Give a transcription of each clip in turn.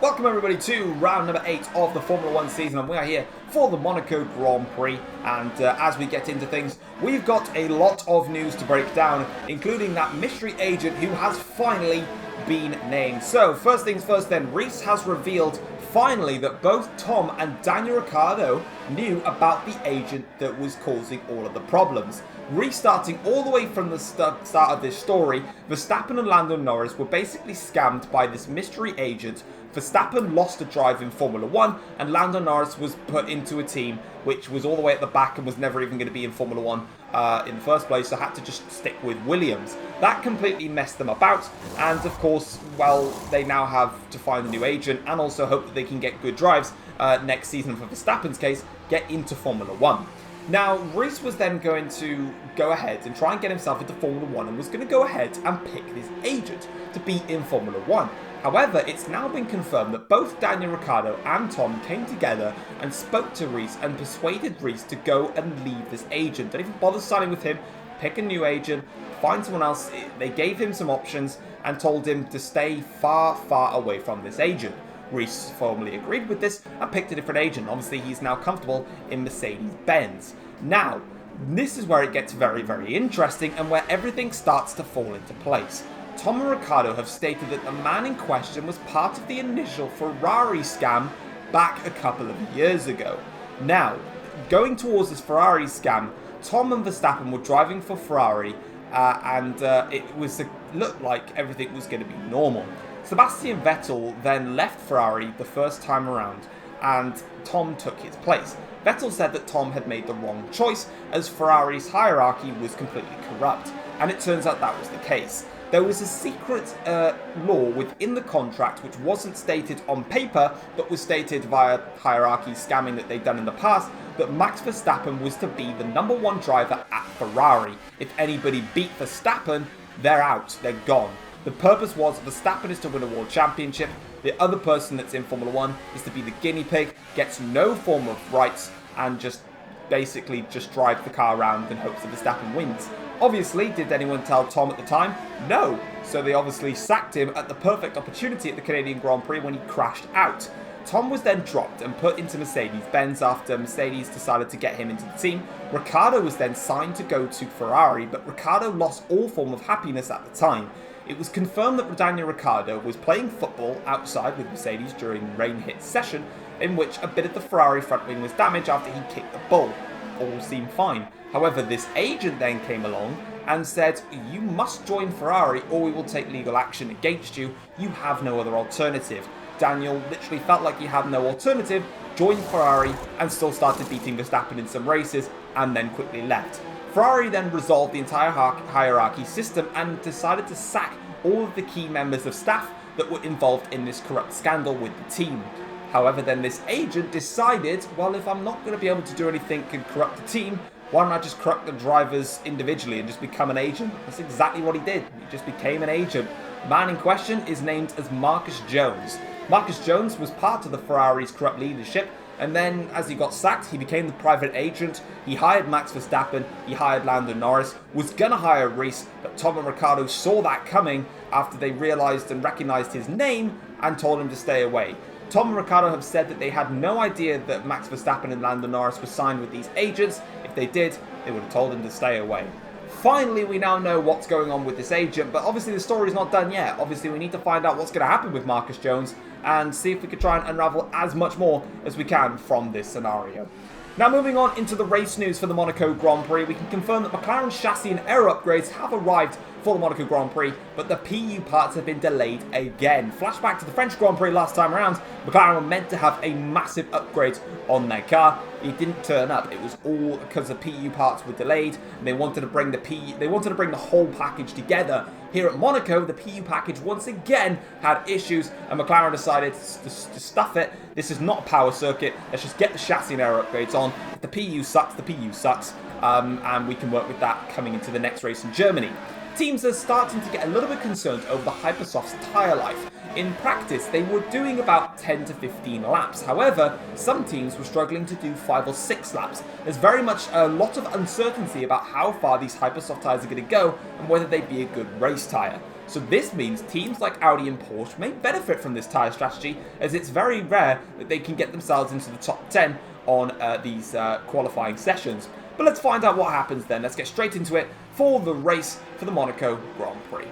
Welcome everybody to round number 8 of the Formula 1 season, and we are here for the Monaco Grand Prix. And as we get into things, we've got a lot of news to break down, including that mystery agent who has finally been named. So first things first then, Reese has revealed finally that both Tom and Daniel Ricciardo knew about the agent that was causing all of the problems. Restarting all the way from the start of this story, Verstappen and Lando Norris were basically scammed by this mystery agent. Verstappen lost a drive in Formula 1 and Lando Norris was put into a team which was all the way at the back and was never even going to be in Formula 1 in the first place, so had to just stick with Williams. That completely messed them about, and of course, well, they now have to find a new agent and also hope that they can get good drives next season for Verstappen's case, get into Formula 1. Now, Reese was then going to go ahead and try and get himself into Formula 1 and was going to go ahead and pick this agent to be in Formula 1. However, it's now been confirmed that both Daniel Ricciardo and Tom came together and spoke to Reese and persuaded Reese to go and leave this agent. Don't even bother signing with him, pick a new agent, find someone else. They gave him some options and told him to stay far, far away from this agent. Reese formally agreed with this and picked a different agent. Obviously, he's now comfortable in Mercedes-Benz. Now, this is where it gets very, very interesting and where everything starts to fall into place. Tom and Ricciardo have stated that the man in question was part of the initial Ferrari scam back a couple of years ago. Now, going towards this Ferrari scam, Tom and Verstappen were driving for Ferrari and it looked like everything was going to be normal. Sebastian Vettel then left Ferrari the first time around and Tom took his place. Vettel said that Tom had made the wrong choice as Ferrari's hierarchy was completely corrupt, and it turns out that was the case. There was a secret law within the contract which wasn't stated on paper but was stated via hierarchy scamming that they'd done in the past, that Max Verstappen was to be the #1 driver at Ferrari. If anybody beat Verstappen, they're out, they're gone. The purpose was Verstappen is to win a world championship, the other person that's in Formula 1 is to be the guinea pig, gets no form of rights, and just basically just drive the car around in hopes that Verstappen wins. Obviously, did anyone tell Tom at the time? No. So they obviously sacked him at the perfect opportunity at the Canadian Grand Prix when he crashed out. Tom was then dropped and put into Mercedes-Benz after Mercedes decided to get him into the team. Ricciardo was then signed to go to Ferrari, but Ricciardo lost all form of happiness at the time. It was confirmed that Daniel Ricciardo was playing football outside with Mercedes during rain-hit session, in which a bit of the Ferrari front wing was damaged after he kicked the ball. All seemed fine. However, this agent then came along and said, you must join Ferrari or we will take legal action against you. You have no other alternative. Daniel literally felt like he had no alternative, joined Ferrari and still started beating Verstappen in some races and then quickly left. Ferrari then resolved the entire hierarchy system and decided to sack all of the key members of staff that were involved in this corrupt scandal with the team. However, then this agent decided, well, if I'm not going to be able to do anything and corrupt the team, why don't I just corrupt the drivers individually and just become an agent? That's exactly what he did. He just became an agent. The man in question is named as Marcus Jones. Marcus Jones was part of the Ferrari's corrupt leadership, and then as he got sacked, he became the private agent. He hired Max Verstappen, he hired Lando Norris, was going to hire Reese, but Tom and Ricciardo saw that coming after they realised and recognised his name and told him to stay away. Tom and Ricciardo have said that they had no idea that Max Verstappen and Lando Norris were signed with these agents. If they did, they would have told him to stay away. Finally, we now know what's going on with this agent, but obviously the story's not done yet. Obviously, we need to find out what's going to happen with Marcus Jones and see if we can try and unravel as much more as we can from this scenario. Now, moving on into the race news for the Monaco Grand Prix, we can confirm that McLaren's chassis and aero upgrades have arrived for the Monaco Grand Prix, but the PU parts have been delayed again. Flashback to the French Grand Prix last time around, McLaren were meant to have a massive upgrade on their car. It didn't turn up. It was all because the PU parts were delayed, and they wanted to bring the whole package together. Here at Monaco, the PU package once again had issues, and McLaren decided to stuff it. This is not a power circuit. Let's just get the chassis and aero upgrades on. If the PU sucks, the PU sucks, and we can work with that coming into the next race in Germany. Teams are starting to get a little bit concerned over the Hypersoft's tyre life. In practice, they were doing about 10 to 15 laps. However, some teams were struggling to do 5 or 6 laps. There's very much a lot of uncertainty about how far these Hypersoft tyres are going to go and whether they'd be a good race tyre. So this means teams like Audi and Porsche may benefit from this tyre strategy, as it's very rare that they can get themselves into the top 10 on these qualifying sessions. But let's find out what happens then. Let's get straight into it for the race for the Monaco Grand Prix.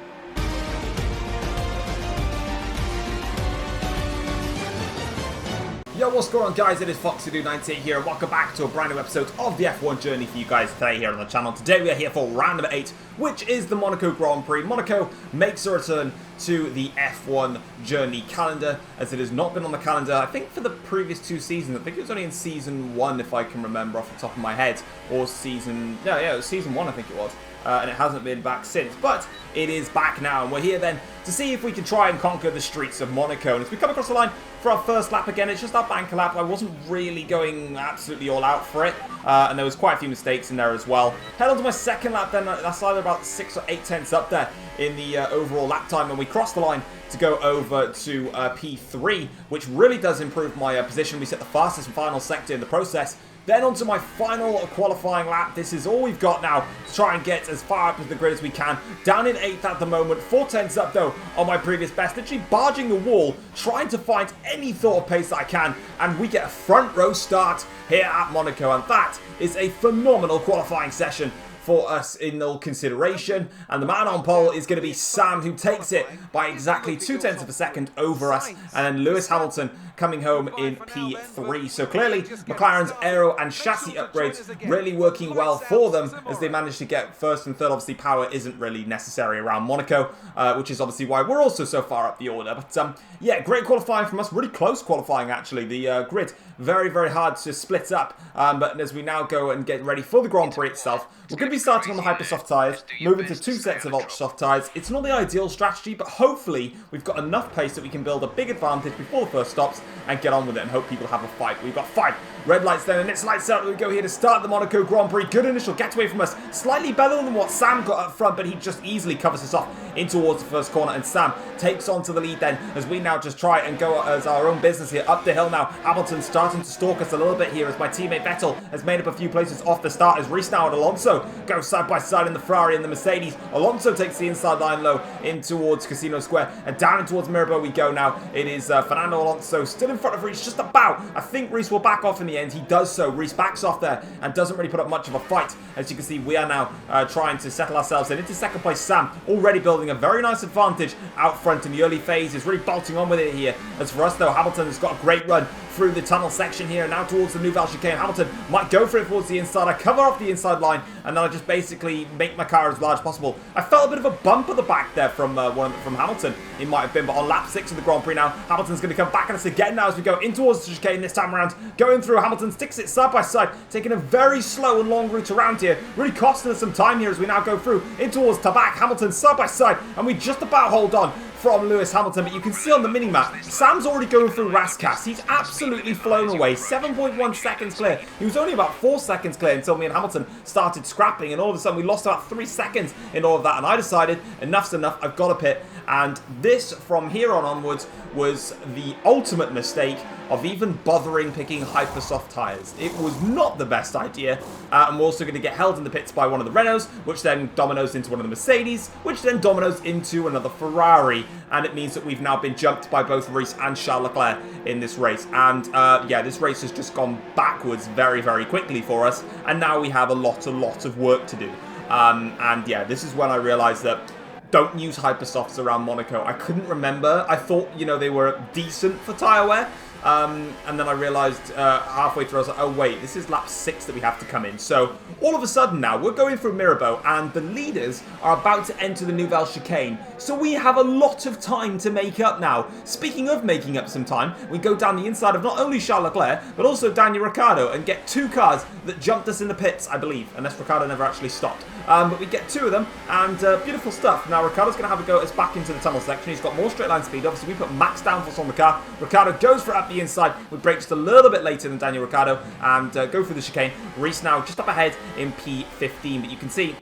Yo, what's going on, guys? It is Foxy98 here, and welcome back to a brand new episode of the F1 journey for you guys today here on the channel. Today we are here for round number 8, which is the Monaco Grand Prix. Monaco makes a return to the F1 journey calendar, as it has not been on the calendar, I think, for the previous 2 seasons. I think it was only in season 1, if I can remember off the top of my head, or season, yeah, it was season 1, I think it was. And it hasn't been back since, but it is back now, and we're here then to see if we can try and conquer the streets of Monaco. And as we come across the line for our first lap again, it's just our banker lap. I wasn't really going absolutely all out for it, and there was quite a few mistakes in there as well. Head on to my second lap then. That's either about 6 or 8 tenths up there in the overall lap time, and we cross the line to go over to P3, which really does improve my position. We set the fastest and final sector in the process. Then onto my final qualifying lap. This is all we've got now to try and get as far up as the grid as we can. Down in 8th at the moment, 4 tenths up though on my previous best. Literally barging the wall, trying to find any sort of pace that I can. And we get a front row start here at Monaco. And that is a phenomenal qualifying session for us in all consideration. And the man on pole is going to be Sam, who takes it by exactly 2 tenths of a second over us. And then Lewis Hamilton coming home in P3. So clearly McLaren's aero and chassis upgrades really working well for them, as they managed to get first and third. Obviously power isn't really necessary around Monaco, which is obviously why we're also so far up the order. But yeah, great qualifying from us, really close qualifying actually. The grid very, very hard to split up, but as we now go and get ready for the Grand Prix itself, we're going to be starting on the Hypersoft tyres, moving to 2 sets of Ultrasoft tyres. It's not the ideal strategy, but hopefully we've got enough pace that we can build a big advantage before the first stops and get on with it and hope people have a fight. We've got 5 red lights then, and it's lights out. We go here to start the Monaco Grand Prix. Good initial getaway from us. Slightly better than what Sam got up front, but he just easily covers us off in towards the first corner, and Sam takes on to the lead then, as we now just try and go as our own business here up the hill now. Hamilton starting to stalk us a little bit here, as my teammate Vettel has made up a few places off the start, as Reece now and Alonso go side by side in the Ferrari and the Mercedes. Alonso takes the inside line low in towards Casino Square, and down in towards Mirabeau we go now. It is Fernando Alonso still in front of Reece, just about. I think Reece will back off in the end. He does so. Reece backs off there and doesn't really put up much of a fight. As you can see, we are now trying to settle ourselves in. Into second place, Sam, already building a very nice advantage out front in the early phases, really bolting on with it here. As for us though, Hamilton has got a great run through the tunnel section here, now towards the Nouvelle Chicane. Hamilton might go for it towards the inside. I cover off the inside line, and then I just basically make my car as large as possible. I felt a bit of a bump at the back there from Hamilton, it might have been, but on lap 6 of the Grand Prix now, Hamilton's going to come back at us again now as we go in towards the chicane this time around. Going through, Hamilton sticks it side by side, taking a very slow and long route around here, really costing us some time here as we now go through in towards Tabac. Hamilton side by side, and we just about hold on from Lewis Hamilton, but you can see on the mini-map, Sam's already going through Rascasse. He's absolutely flown away, 7.1 seconds clear. He was only about 4 seconds clear until me and Hamilton started scrapping, and all of a sudden we lost about 3 seconds in all of that, and I decided enough's enough, I've got to pit. And this, from here on onwards, was the ultimate mistake of even bothering picking Hypersoft tyres. It was not the best idea, and we're also going to get held in the pits by one of the Renaults, which then dominoes into one of the Mercedes, which then dominoes into another Ferrari, and it means that we've now been jumped by both Reece and Charles Leclerc in this race. And yeah, this race has just gone backwards very, very quickly for us, and now we have a lot of work to do. And yeah, this is when I realised that don't use Hypersofts around Monaco. I couldn't remember. I thought, you know, they were decent for tyre wear. And then I realised halfway through, I was like, oh wait, this is lap 6 that we have to come in. So all of a sudden now, we're going through Mirabeau, and the leaders are about to enter the Nouvelle Chicane. So we have a lot of time to make up now. Speaking of making up some time, we go down the inside of not only Charles Leclerc, but also Daniel Ricciardo, and get 2 cars that jumped us in the pits, I believe, unless Ricciardo never actually stopped. But we get 2 of them, and beautiful stuff. Now Ricciardo's going to have a go at us back into the tunnel section. He's got more straight line speed. Obviously, we put max downforce on the car. Ricciardo goes for it at the inside. We brake just a little bit later than Daniel Ricciardo and go through the chicane. Reece now just up ahead in P15, but you can see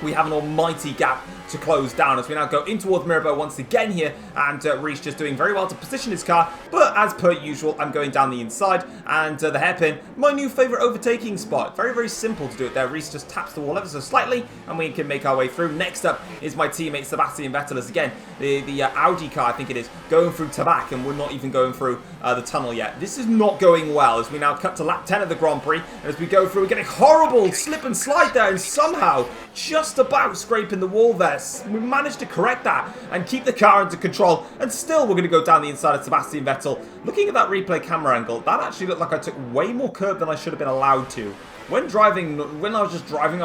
we have an almighty gap to close down as we now go in towards Mirabeau once again here, and Reece just doing very well to position his car, but as per usual, I'm going down the inside, and the hairpin, my new favourite overtaking spot. Very, very simple to do it there. Reece just taps the wall ever so slightly, and we can make our way through. Next up is my teammate Sebastian Vettel, as again, the Audi car, I think it is, going through Tabac, and we're not even going through the tunnel yet. This is not going well, as we now cut to lap 10 of the Grand Prix, and as we go through, we're getting horrible slip and slide there, and somehow, just about scraping the wall there, we managed to correct that and keep the car under control, and still we're going to go down the inside of Sebastian Vettel. Looking at that replay camera angle, that actually looked like I took way more curb than I should have been allowed to. When I was just driving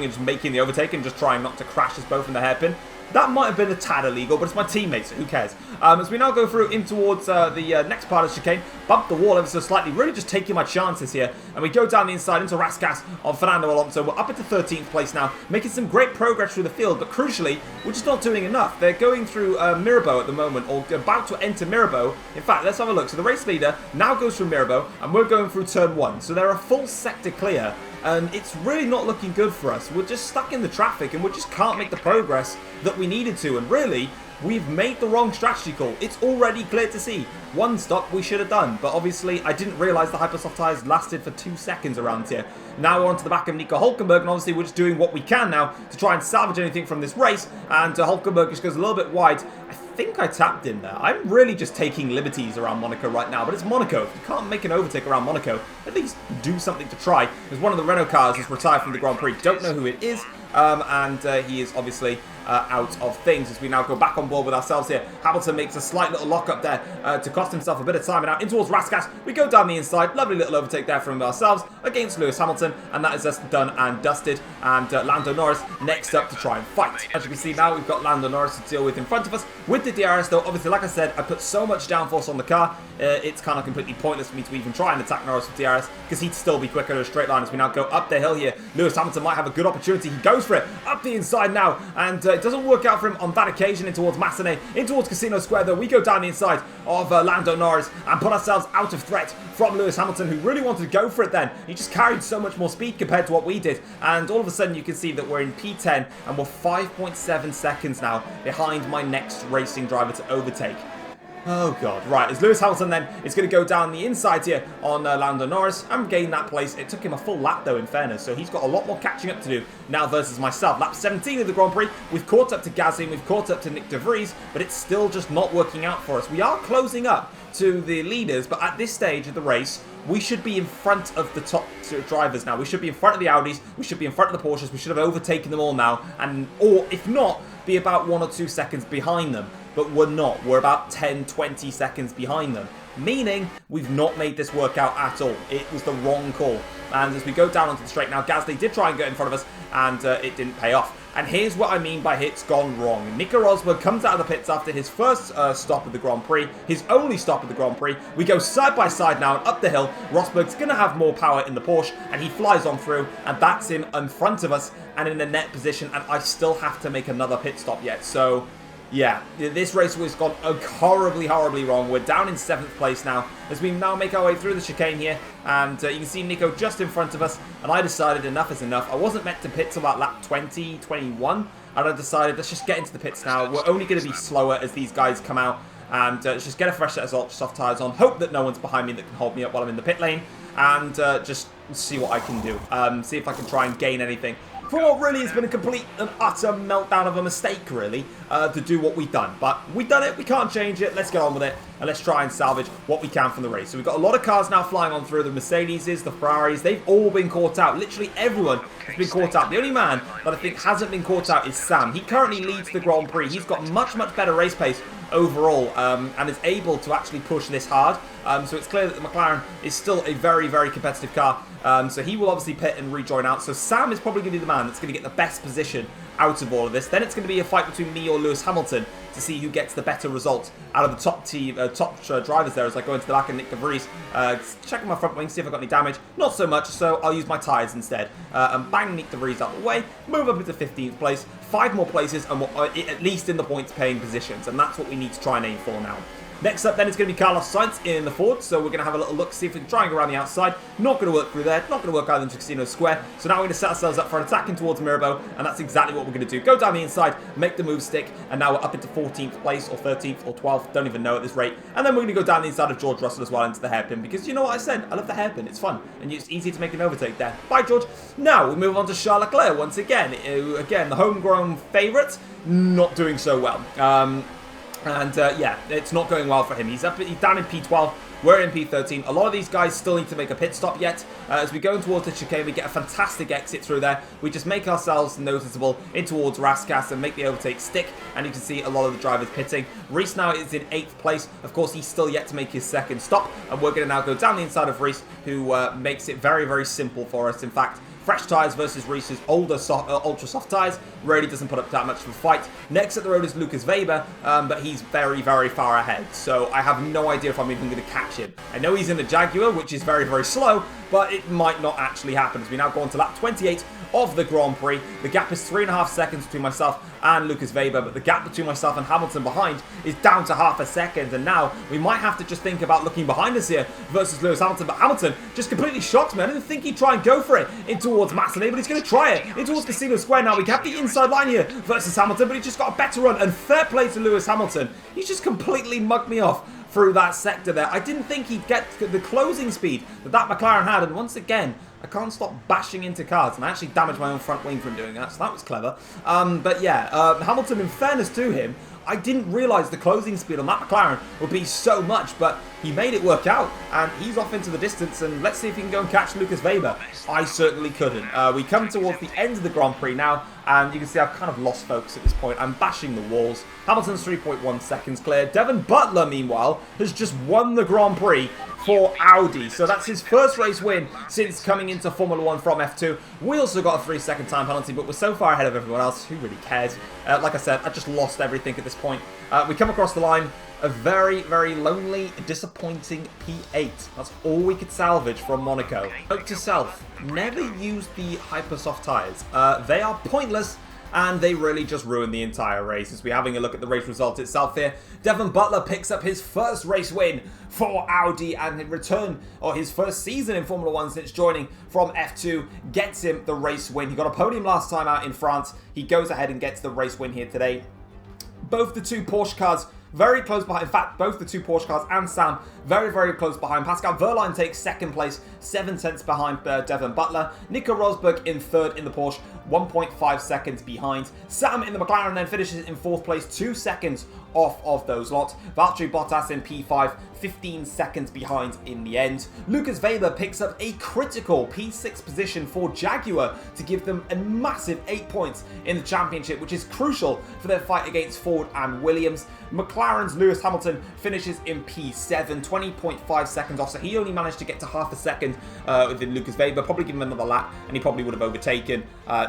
and just making the overtake and just trying not to crash us both in the hairpin. That might have been a tad illegal, but it's my teammates, so who cares? As we now go through in towards the next part of the chicane, bump the wall ever so slightly, really just taking my chances here, and we go down the inside into Rascasse on Fernando Alonso. We're up into 13th place now, making some great progress through the field, but crucially, we're just not doing enough. They're going through Mirabeau at the moment, or about to enter Mirabeau. In fact, let's have a look. So the race leader now goes through Mirabeau, and we're going through turn 1, so they're a full sector clear. And it's really not looking good for us. We're just stuck in the traffic and we just can't make the progress that we needed to. And really, we've made the wrong strategy call. It's already clear to see. One stop we should have done. But obviously, I didn't realise the Hypersoft tyres lasted for 2 seconds around here. Now we're onto the back of Nico Hülkenberg. And obviously, we're just doing what we can now to try and salvage anything from this race. And Hülkenberg just goes a little bit wide. I think I tapped in there. I'm really just taking liberties around Monaco right now, but it's Monaco. If you can't make an overtake around Monaco, at least do something to try. Because one of the Renault cars is retired from the Grand Prix. Don't know who it is, and he is obviously out of things as we now go back on board with ourselves here. Hamilton makes a slight little lock up there to cost himself a bit of time, and now in towards Rascasse. We go down the inside. Lovely little overtake there from ourselves against Lewis Hamilton, and that is us done and dusted. And Lando Norris next up to try and fight. As you can see now, we've got Lando Norris to deal with in front of us with the DRS, though obviously, like I said, I put so much downforce on the car, it's kind of completely pointless for me to even try and attack Norris with DRS, because he'd still be quicker in a straight line as we now go up the hill here. Lewis Hamilton might have a good opportunity. He goes for it up the inside now, and it doesn't work out for him on that occasion. In towards Massenet, in towards Casino Square, though we go down the inside of Lando Norris and put ourselves out of threat from Lewis Hamilton, who really wanted to go for it then. He just carried so much more speed compared to what we did, and all of a sudden you can see that we're in P10 and we're 5.7 seconds now behind my next racing driver to overtake. Oh god, right, as Lewis Hamilton then is going to go down the inside here on Lando Norris and gain that place. It took him a full lap though, in fairness, so he's got a lot more catching up to do now versus myself. Lap 17 of the Grand Prix, we've caught up to Gasly and we've caught up to Nick De Vries, but it's still just not working out for us. We are closing up to the leaders, but at this stage of the race, we should be in front of the top drivers now. We should be in front of the Audis, we should be in front of the Porsches, we should have overtaken them all now, or if not, be about 1 or 2 seconds behind them. But we're not. We're about 10-20 seconds behind them. Meaning, we've not made this work out at all. It was the wrong call. And as we go down onto the straight now, Gasly did try and get in front of us, and it didn't pay off. And here's what I mean by hits gone wrong. Nico Rosberg comes out of the pits after his first stop of the Grand Prix, his only stop of the Grand Prix. We go side by side now and up the hill. Rosberg's going to have more power in the Porsche, and he flies on through, and that's him in front of us and in a net position, and I still have to make another pit stop yet. So yeah, this race has gone horribly, horribly wrong. We're down in 7th place now as we now make our way through the chicane here. And you can see Nico just in front of us. And I decided enough is enough. I wasn't meant to pit till about lap 20, 21. And I decided, let's just get into the pits now. We're only going to be slower as these guys come out. And let's just get a fresh set of ultra soft tyres on. Hope that no one's behind me that can hold me up while I'm in the pit lane. And just see what I can do. See if I can try and gain anything. For what really has been a complete and utter meltdown of a mistake, really, to do what we've done. But we've done it, we can't change it, let's get on with it, and let's try and salvage what we can from the race. So we've got a lot of cars now flying on through, the Mercedeses, the Ferraris, they've all been caught out. Literally everyone has been caught out. The only man that I think hasn't been caught out is Sam. He currently leads the Grand Prix. He's got much, much better race pace overall, and is able to actually push this hard. So it's clear that the McLaren is still a very, very competitive car. So he will obviously pit and rejoin out. So Sam is probably going to be the man that's going to get the best position out of all of this. Then it's going to be a fight between me or Lewis Hamilton to see who gets the better result out of the top drivers there as I go into the back of Nick De Vries. Checking my front wing, see if I've got any damage. Not so much, so I'll use my tyres instead. And bang Nick De Vries out the way, move up into 15th place, 5 more places, and we're at least in the points paying positions. And that's what we need to try and aim for now. Next up then is going to be Carlos Sainz in the Ford, so we're going to have a little look, see if we can try and go around the outside. Not going to work through there, not going to work either into Casino Square, so now we're going to set ourselves up for an attacking towards Mirabeau, and that's exactly what we're going to do. Go down the inside, make the move stick, and now we're up into 14th place, or 13th, or 12th, don't even know at this rate. And then we're going to go down the inside of George Russell as well into the hairpin, because you know what I said, I love the hairpin, it's fun, and it's easy to make an overtake there. Bye, George. Now we move on to Charles Leclerc once again. Again, the homegrown favourite, not doing so well. Yeah, it's not going well for him. He's down in P12. We're in P13. A lot of these guys still need to make a pit stop yet. As we go towards the chicane, we get a fantastic exit through there. We just make ourselves noticeable in towards Raskas and make the overtake stick. And you can see a lot of the drivers pitting. Reese now is in 8th place. Of course, he's still yet to make his second stop. And we're going to now go down the inside of Reese, who makes it very, very simple for us. In fact, fresh tyres versus Reese's older ultra soft tyres really doesn't put up that much of a fight. Next at the road is Lucas Weber, but he's very, very far ahead. So I have no idea if I'm even going to catch him. I know he's in the Jaguar, which is very, very slow, but it might not actually happen as we now go on to lap 28 of the Grand Prix. The gap is 3.5 seconds between myself and Lucas Weber, but the gap between myself and Hamilton behind is down to half a second, and now we might have to just think about looking behind us here versus Lewis Hamilton. But Hamilton just completely shocked me. I didn't think he'd try and go for it in towards Massenet, but he's going to try it in towards Casino Square. Now we have the inside line here versus Hamilton, but he just got a better run, and fair play to Lewis Hamilton. He's just completely mugged me off through that sector there. I didn't think he'd get the closing speed that McLaren had, and once again, I can't stop bashing into cars, and I actually damaged my own front wing from doing that, so that was clever. But yeah, Hamilton, in fairness to him, I didn't realise the closing speed on that McLaren would be so much, but he made it work out, and he's off into the distance, and let's see if he can go and catch Lucas Weber. I certainly couldn't. We come towards the end of the Grand Prix now, and you can see I've kind of lost focus at this point. I'm bashing the walls. Hamilton's 3.1 seconds clear. Devon Butler, meanwhile, has just won the Grand Prix for Audi. So that's his first race win since coming into Formula 1 from F2. We also got a 3-second time penalty, but we're so far ahead of everyone else. Who really cares? Like I said, I just lost everything at this point. We come across the line. A very, very lonely, disappointing P8. That's all we could salvage from Monaco. Note to self, never use the hyper-soft tyres. They are pointless, and they really just ruined the entire race. As we're having a look at the race result itself here, Devon Butler picks up his first race win for Audi, and in return, or his first season in Formula 1 since joining from F2, gets him the race win. He got a podium last time out in France. He goes ahead and gets the race win here today. Both the two Porsche cars very close behind. In fact, both the two Porsche cars and Sam very, very close behind. Pascal Wehrlein takes second place, 7 tenths behind Devon Butler. Nico Rosberg in third in the Porsche, 1.5 seconds behind. Sam in the McLaren then finishes in fourth place, 2 seconds off of those lot. Valtteri Bottas in P5, 15 seconds behind in the end. Lucas Weber picks up a critical P6 position for Jaguar to give them a massive 8 points in the championship, which is crucial for their fight against Ford and Williams. McLaren's Lewis Hamilton finishes in P7, 20.5 seconds off, so he only managed to get to half a second within Lucas Weber. Probably give him another lap, and he probably would have overtaken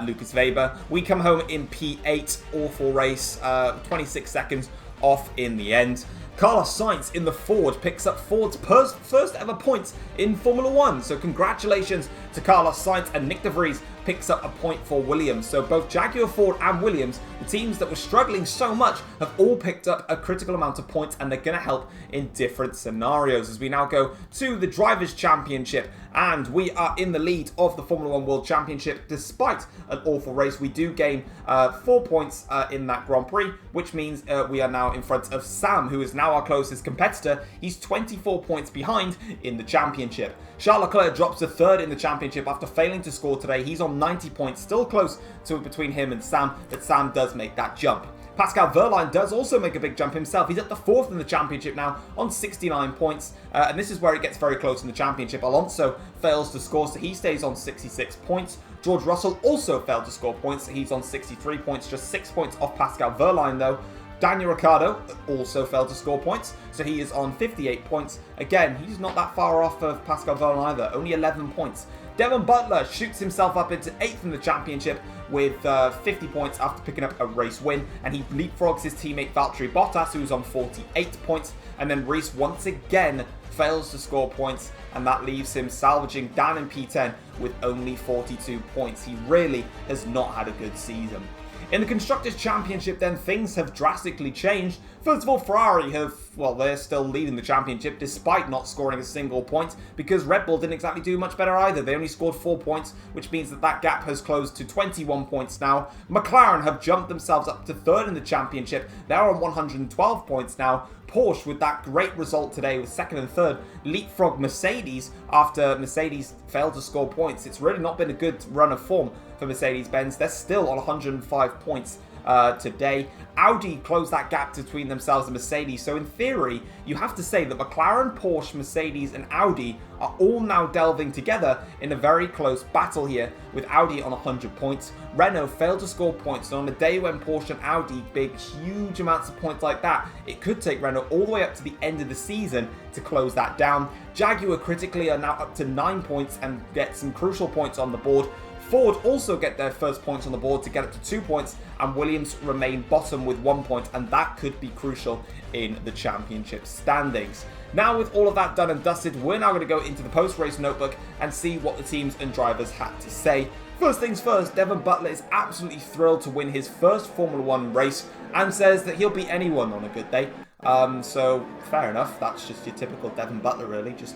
Lucas Weber. We come home in P8, awful race, 26 seconds off in the end. Carlos Sainz in the Ford picks up Ford's first ever points in Formula 1. So congratulations to Carlos Sainz, and Nick de Vries picks up a point for Williams. So both Jaguar, Ford and Williams, the teams that were struggling so much, have all picked up a critical amount of points, and they're going to help in different scenarios. As we now go to the Drivers' Championship, and we are in the lead of the Formula 1 World Championship. Despite an awful race, we do gain 4 points in that Grand Prix, which means we are now in front of Sam, who is now our closest competitor. He's 24 points behind in the championship. Charles Leclerc drops to third in the championship after failing to score today. He's on 90 points, still close to between him and Sam, but Sam does make that jump. Pascal Wehrlein does also make a big jump himself. He's up to fourth in the championship now on 69 points. And this is where it gets very close in the championship. Alonso fails to score, so he stays on 66 points. George Russell also failed to score points, so he's on 63 points, just 6 points off Pascal Wehrlein though. Daniel Ricciardo also failed to score points, so he is on 58 points. Again, he's not that far off of Pascal Wehrlein either, only 11 points. Devon Butler shoots himself up into 8th in the championship with 50 points after picking up a race win, and he leapfrogs his teammate Valtteri Bottas, who's on 48 points, and then Reese once again fails to score points, and that leaves him salvaging down in P10 with only 42 points. He really has not had a good season. In the Constructors' Championship, then, things have drastically changed. First of all, Ferrari they're still leading the championship despite not scoring a single point, because Red Bull didn't exactly do much better either. They only scored 4 points, which means that gap has closed to 21 points now. McLaren have jumped themselves up to 3rd in the championship. They're on 112 points now. Porsche, with that great result today with 2nd and 3rd, leapfrog Mercedes after Mercedes failed to score points. It's really not been a good run of form for Mercedes-Benz. They're still on 105 points today. Audi closed that gap between themselves and Mercedes, so in theory you have to say that McLaren, Porsche, Mercedes and Audi are all now delving together in a very close battle here, with Audi on 100 points. Renault failed to score points, and on a day when Porsche and Audi big huge amounts of points like that, it could take Renault all the way up to the end of the season to close that down. Jaguar critically are now up to 9 points and get some crucial points on the board. Ford also get their first points on the board to get up to 2 points, and Williams remain bottom with 1 point, and that could be crucial in the championship standings. Now, with all of that done and dusted, we're now going to go into the post-race notebook and see what the teams and drivers had to say. First things first, Devon Butler is absolutely thrilled to win his first Formula 1 race and says that he'll beat anyone on a good day. So, fair enough, that's just your typical Devon Butler really, just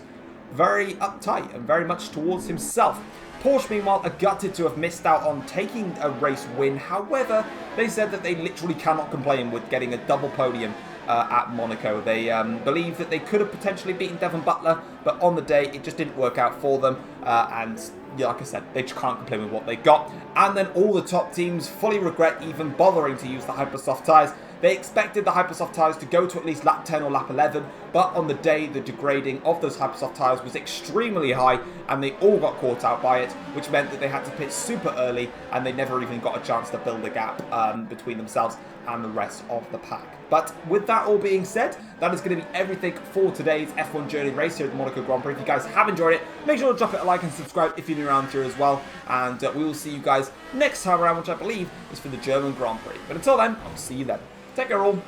very uptight and very much towards himself. Porsche, meanwhile, are gutted to have missed out on taking a race win. However, they said that they literally cannot complain with getting a double podium at Monaco. They believe that they could have potentially beaten Devon Butler, but on the day, it just didn't work out for them. And yeah, like I said, they just can't complain with what they got. And then all the top teams fully regret even bothering to use the Hypersoft tyres. They expected the Hypersoft tyres to go to at least lap 10 or lap 11, but on the day, the degrading of those Hypersoft tyres was extremely high, and they all got caught out by it, which meant that they had to pit super early, and they never even got a chance to build a gap between themselves and the rest of the pack. But with that all being said, that is going to be everything for today's F1 Journey race here at the Monaco Grand Prix. If you guys have enjoyed it, make sure to drop it a like and subscribe if you're new around here as well. And we will see you guys next time around, which I believe is for the German Grand Prix. But until then, I'll see you then. Take care all.